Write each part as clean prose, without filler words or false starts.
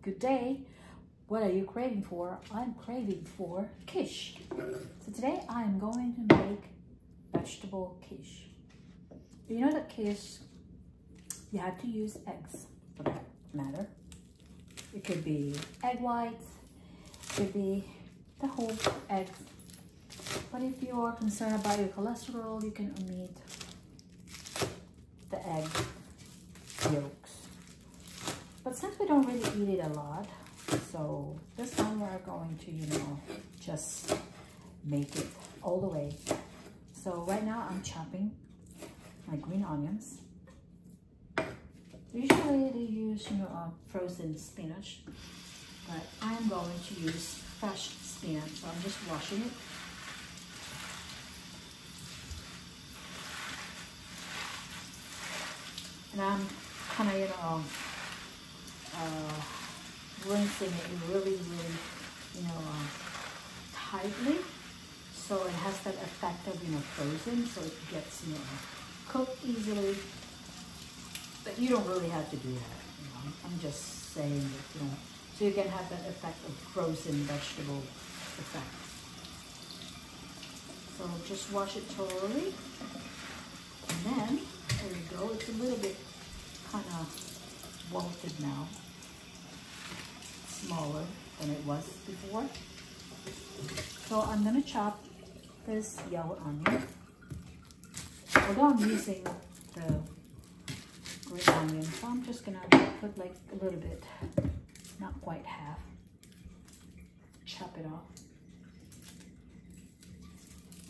Good day. What are you craving for? I'm craving for quiche. So today I'm going to make vegetable quiche. You know that quiche, you have to use eggs for that matter. It could be egg whites, it could be the whole eggs. But if you are concerned about your cholesterol, you can omit the egg yolks. But since we don't really eat it a lot, so this time we're going to, just make it all the way. So right now I'm chopping my green onions. Usually they use, frozen spinach, but I'm going to use fresh spinach. So I'm just washing it. And I'm kind of, rinsing it really, tightly, so it has that effect of, frozen, so it gets, cooked easily. But you don't really have to do that, I'm just saying that, so you can have that effect of frozen vegetable effect. So just wash it thoroughly, and then there you go. It's a little bit kind of wilted now, smaller than it was before. So I'm gonna chop this yellow onion. Although I'm using the green onion, so I'm just gonna put like a little bit, not quite half. Chop it off.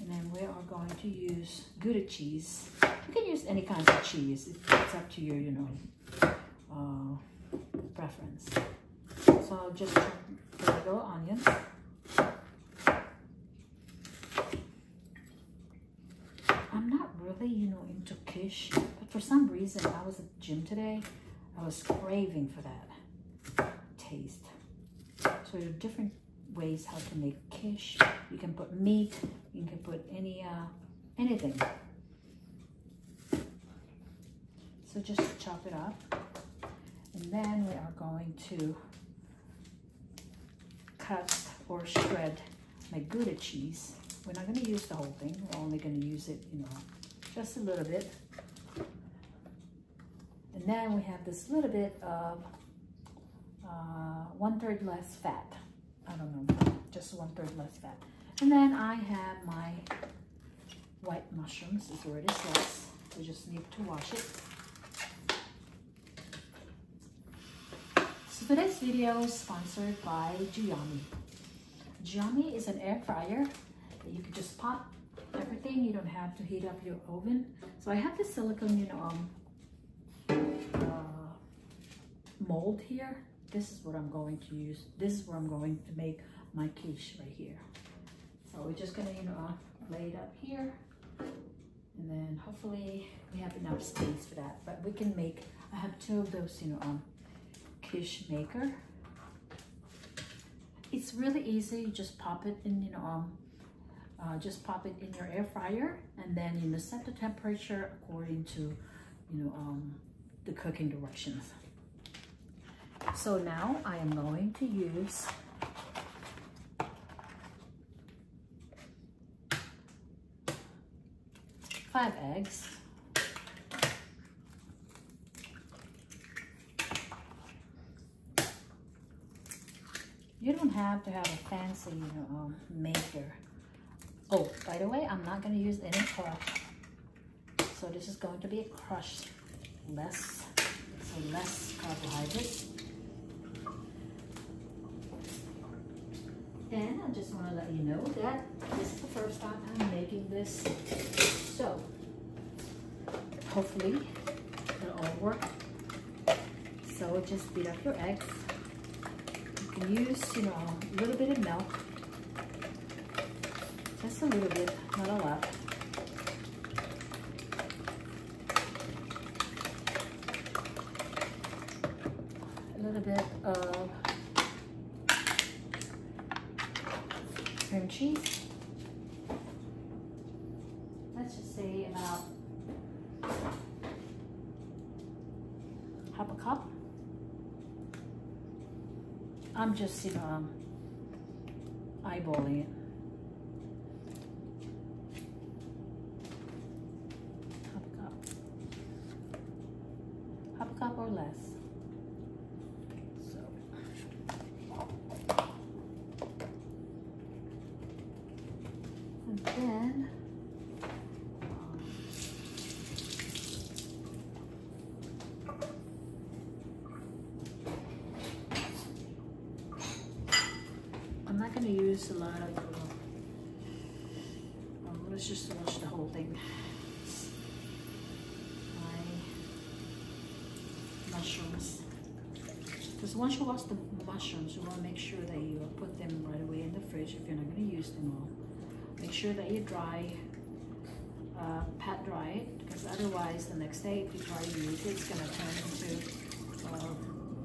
And then we are going to use Gouda cheese. You can use any kinds of cheese. It's up to your, preference. So I'll just chop the little onions. I'm not really, into quiche, but for some reason I was at the gym today. I was craving for that taste. So there are different ways how to make quiche. You can put meat. You can put anything. So just chop it up, and then we are going to cut or shred my Gouda cheese. We're not going to use the whole thing. We're only going to use it, just a little bit. And then we have this little bit of 1/3 less fat. I don't know, just 1/3 less fat. And then I have my white mushrooms. It's already sliced. We just need to wash it. So today's video is sponsored by Joyami. Joyami is an air fryer that you can just pop everything. You don't have to heat up your oven. So I have this silicone, mold here. This is what I'm going to use. This is where I'm going to make my quiche right here. So we're just gonna, lay it up here, and then hopefully we have enough space for that. But we can make, I have two of those, quiche maker. It's really easy. You just pop it in, just pop it in your air fryer, and then set the temperature according to, the cooking directions. So now I am going to use five eggs. You don't have to have a fancy, maker. Oh, by the way, I'm not going to use any crush. So this is going to be a crush less carbohydrates. And I just want to let you know that this is the first time I'm making this. So hopefully it'll all work. So just beat up your eggs. You can use, a little bit of milk. Just a little bit, not a lot. A little bit of cream cheese. Let's just say about half a cup. I'm just, you know, eyeballing it. Half a cup or less. So, and then I'm not going to use a lot of, let's just wash the whole thing. My mushrooms. Because once you wash the mushrooms, you want to make sure that you put them right away in the fridge if you're not going to use them all. Make sure that you pat dry it, because otherwise the next day if you try to use it, it's going to turn into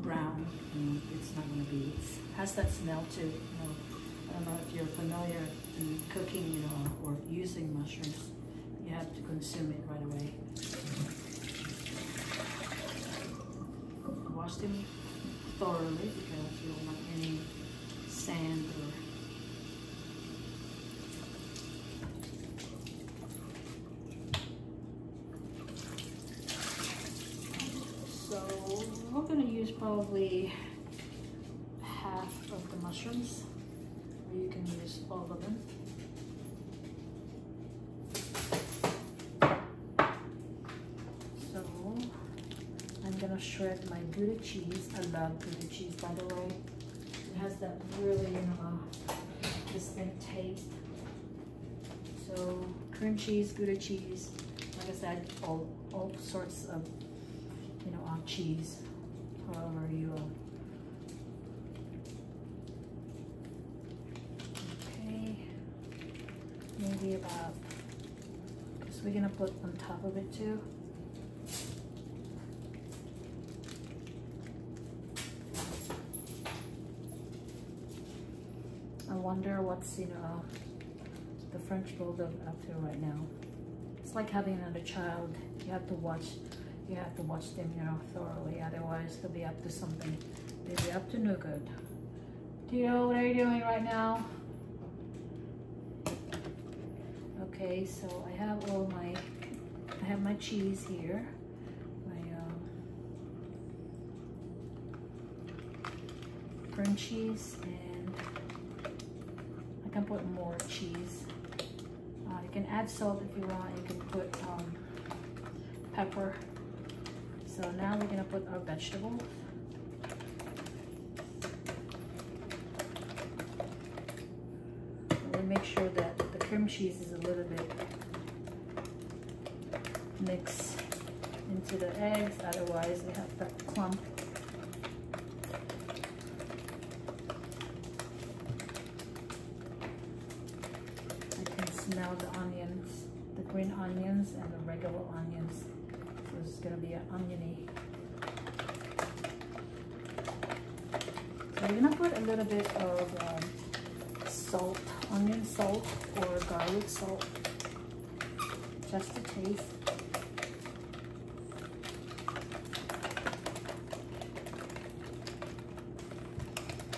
brown, and it's not going to be, it has that smell too. You know, I don't know if you're familiar in cooking, you know, or using mushrooms. You have to consume it right away. Wash them thoroughly because you don't want any sand or so we're going to use probably half of the mushrooms, or you can use all of them. So I'm gonna shred my Gouda cheese. I love Gouda cheese, by the way. It has that really, you know, distinct taste. So cream cheese, Gouda cheese, like I said, all sorts of, you know, cheese, however you okay, maybe about, because we're gonna put on top of it too. I wonder what's, you know, the French bulldog up to right now. It's like having another child. You have to watch them, you know, thoroughly. Otherwise, they'll be up to something. They'll be up to no good. Do you know what are you doing right now? Okay, so I have my cheese here. My cream cheese, and I can put more cheese. You can add salt if you want. You can put pepper. So now we're gonna put our vegetables. We'll make sure that the cream cheese is a little bit mixed into the eggs, otherwise we have that clump. I can smell the onions, the green onions and the regular onions. So it's going to be an oniony. So we're going to put a little bit of salt, onion salt or garlic salt, just to taste.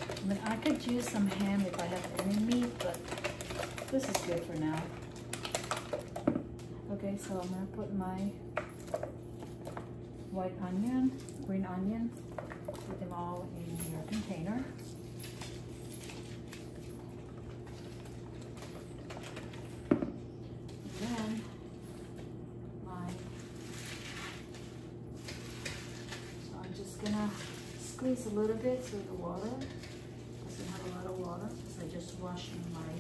I mean, I could use some ham if I have any meat, but this is good for now. Okay, so I'm gonna put my white onion, green onion, put them all in your container. Then so I'm just gonna squeeze a little bit through the water. Doesn't have a lot of water because I just washed my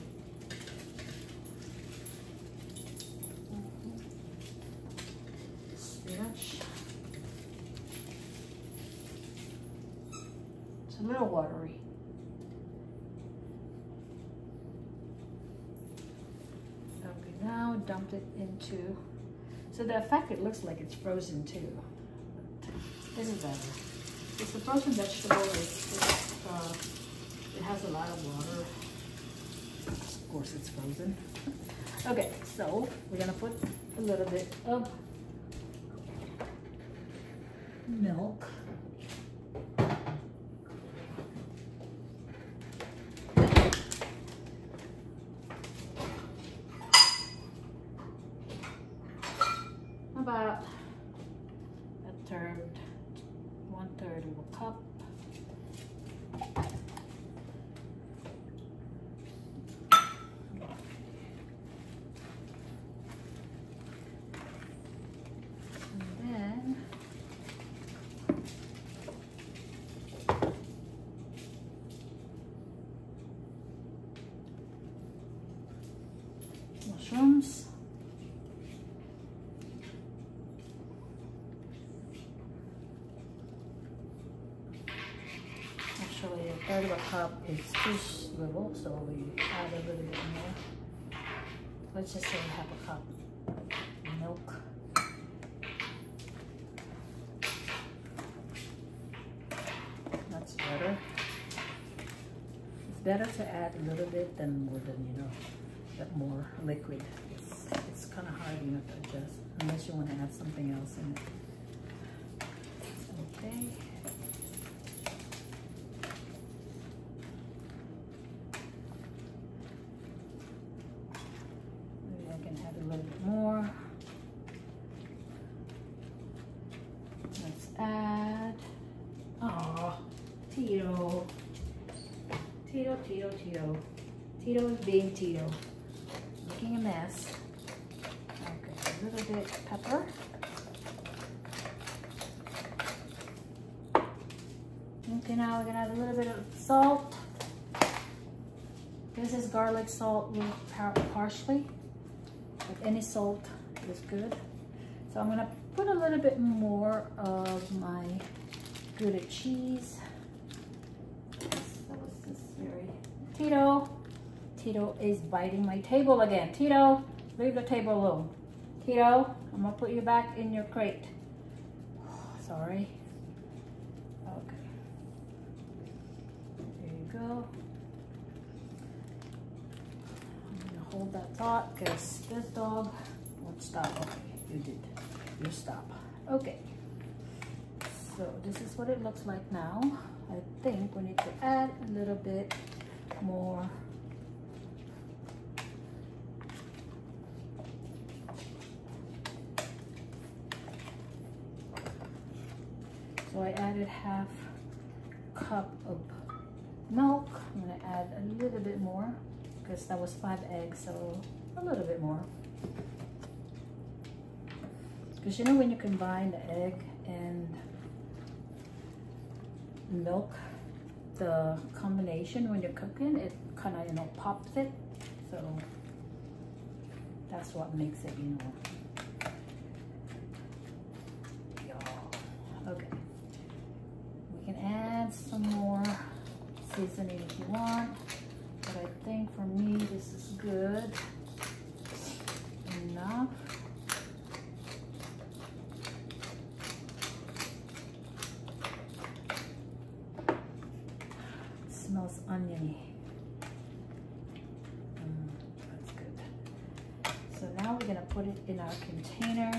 spinach. It's a little watery. Okay, now dump it into, so the effect, it looks like it's frozen too. But this is better. It's the frozen vegetable, it has a lot of water. Of course it's frozen. Okay, so we're gonna put a little bit of milk. about a third, 1/3 of a cup. And then mushrooms. Actually, a third of a cup is too little, so we add a little bit more. Let's just say half a cup milk. That's better. It's better to add a little bit than more than, you know, that more liquid. It's kind of hard, you know, to adjust unless you want to add something else in it. Okay. Maybe I can add a little bit more. Let's add, oh, Tito. Tito. Tito is being Tito. Making a mess. Okay, a little bit of pepper. Okay, now we're gonna add a little bit of salt. This is garlic salt with parsley. But any salt is good. So I'm gonna put a little bit more of my Gouda cheese. Tito is biting my table again. Tito, leave the table alone. Tito, I'm gonna put you back in your crate. Sorry. Okay. There you go. I'm gonna hold that thought because this dog won't stop. Okay, you did. You stop. Okay. So this is what it looks like now. I think we need to add a little bit more. So I added half cup of milk. I'm gonna add a little bit more because that was 5 eggs, so a little bit more. Because you know when you combine the egg and milk, the combination when you're cooking, it kind of, you know, pops it. So that's what makes it, you know. Okay. We can add some more seasoning if you want, but I think for me this is good enough. Smells oniony. That's good. So now we're gonna put it in our container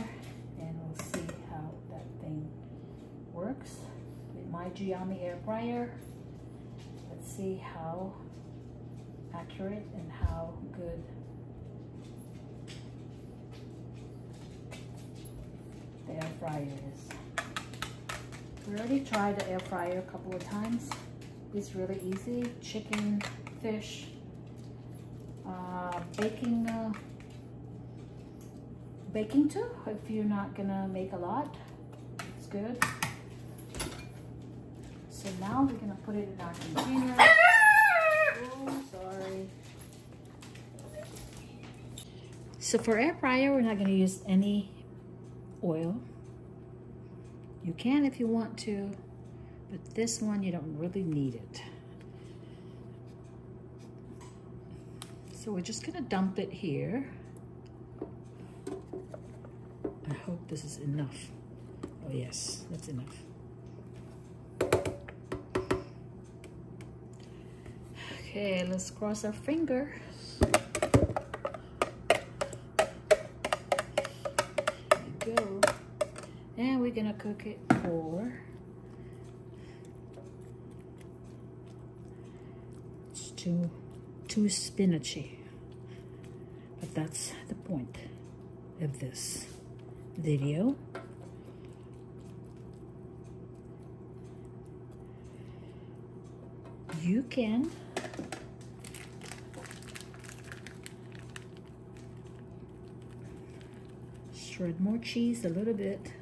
and we'll see how that thing works with my Joyami air fryer. Let's see how accurate and how good the air fryer is. We already tried the air fryer a couple of times. It's really easy. Chicken, fish, baking too, if you're not gonna make a lot. It's good. So now we're gonna put it in our container. Oh, sorry. So for air fryer, we're not gonna use any oil. You can if you want to, but this one, you don't really need it. So we're just gonna dump it here. I hope this is enough. Oh yes, that's enough. Okay, let's cross our fingers. There we go. And we're gonna cook it for too spinachy, but that's the point of this. video. You can shred more cheese a little bit.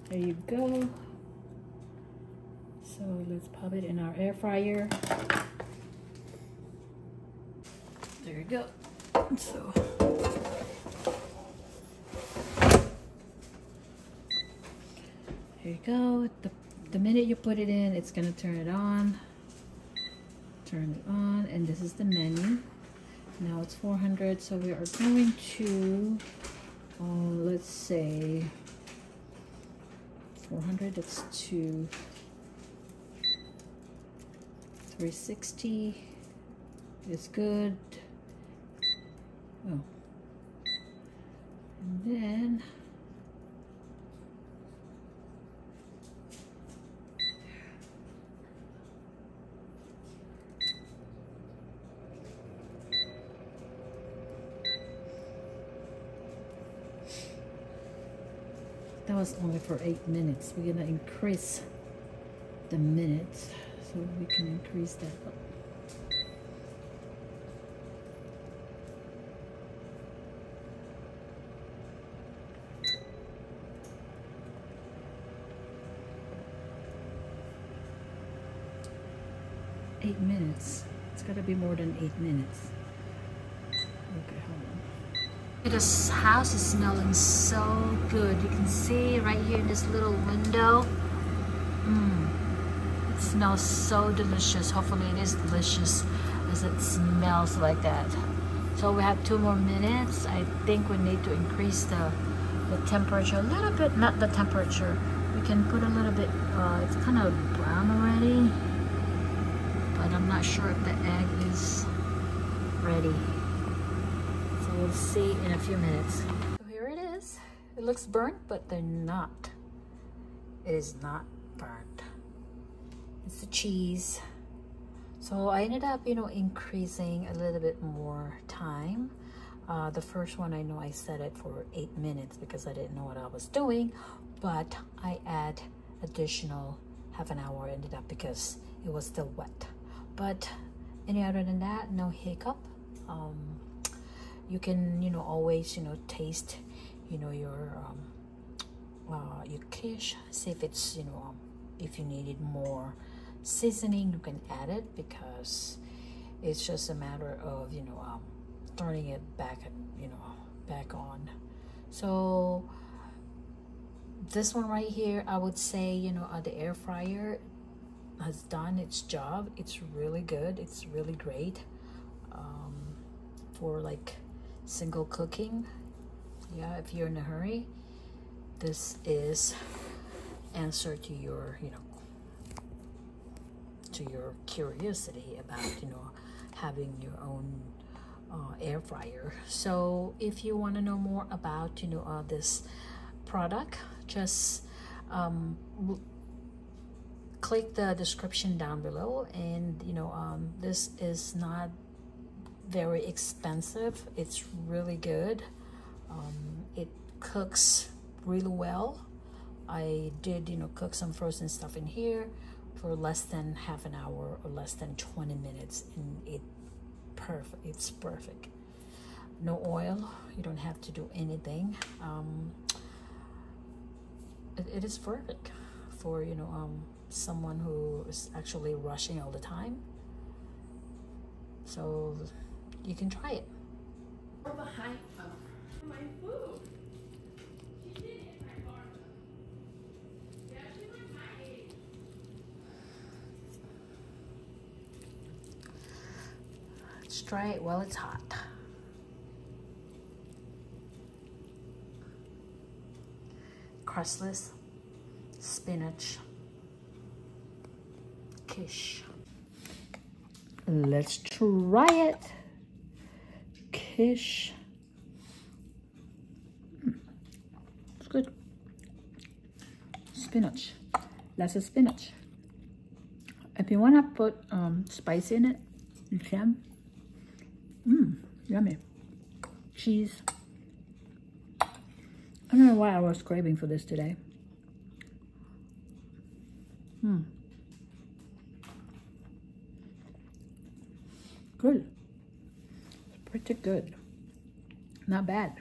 There you go. So let's pop it in our air fryer. There you go. So here you go. The minute you put it in, it's gonna turn it on. Turn it on, and this is the menu. Now it's 400, so we are going to, let's say 400. That's 360 is good. Oh, and then that was only for 8 minutes. We're gonna increase the minutes so we can increase that up. Eight minutes. It's gotta be more than 8 minutes. Okay, hold on. This house is smelling so good. You can see right here in this little window. It smells so delicious. Hopefully it is delicious as it smells like that. So we have 2 more minutes. I think we need to increase the temperature a little bit. Not the temperature. We can put a little bit, it's kind of brown already. But I'm not sure if the egg is ready. So we'll see in a few minutes. So here it is. It looks burnt, but they're not. It is not burnt. It's the cheese. So I ended up, increasing a little bit more time. The first one, I know I set it for 8 minutes because I didn't know what I was doing, but I add additional half an hour ended up because it was still wet. But any other than that, no hiccup. You can, always, taste, your quiche. See if it's, if you needed more seasoning, you can add it because it's just a matter of, turning it back, back on. So this one right here, I would say, the air fryer has done its job. It's really good. It's really great for like single cooking. Yeah, if you're in a hurry, this is answer to your to your curiosity about having your own air fryer. So if you want to know more about this product, just click the description down below. And this is not very expensive. It's really good. It cooks really well. I did cook some frozen stuff in here for less than half an hour or less than 20 minutes, and it's perfect. No oil, you don't have to do anything. It is perfect for someone who is actually rushing all the time. So you can try it. Behind my food. She did hit my car. Yeah, she's like my age. Let's try it while it's hot. Crustless spinach quiche. Let's try it. Quiche. It's good. Spinach. Lots of spinach. If you want to put spice in it, you can. Yummy. Cheese. I don't know why I was craving for this today. Good. It's pretty good. Not bad.